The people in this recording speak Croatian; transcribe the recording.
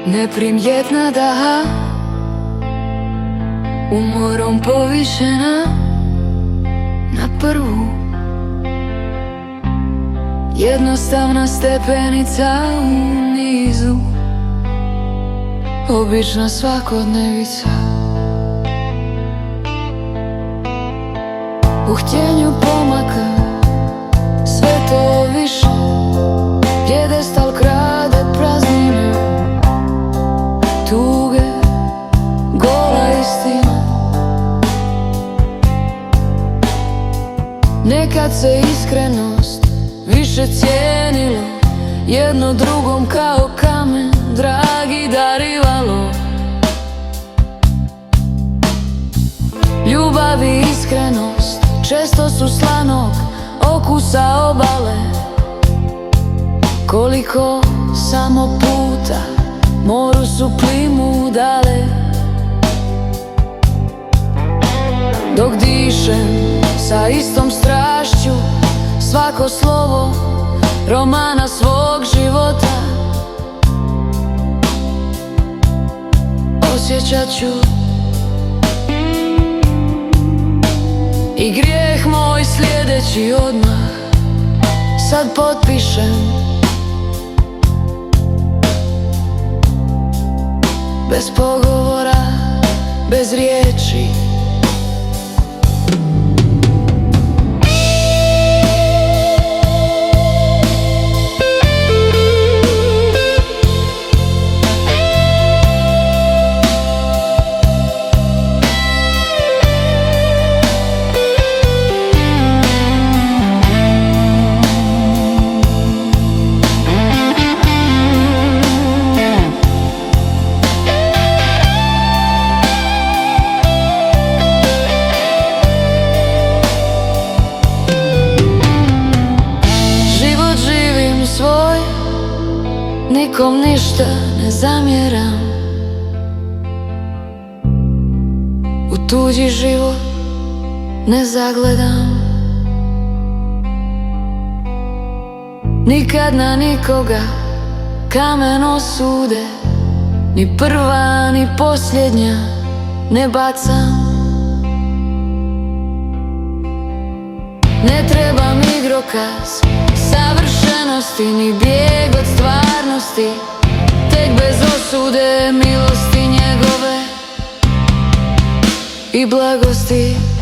Neprimjetna daha, umorom povišena na prvu. Jednostavna stepenica u nizu, obična svakodnevica. U htjenju pomaka sve to više, pjedestal krade prazninu tuge, gola istina. Nekad se iskrenost više cijenilo, jedno drugom kao kamen dragi darivalo. Ljubav i iskrenost često su slanog okusa obale. Koliko samo puta moru su plimu dale. Dok dišem sa istom strašću svako slovo romana svog života, osjećat ću i grijeh moj sljedeći odmah. Sad potpišem bez pogovora, bez riječi. Nikom ništa ne zamjeram, u tuđi život ne zagledam. Nikad na nikoga kamen osude, ni prva ni posljednja ne bacam. Ne trebam igrokaz savršenosti, ni bijeg od stvarnosti, tek bez osude milosti njegove i blagosti.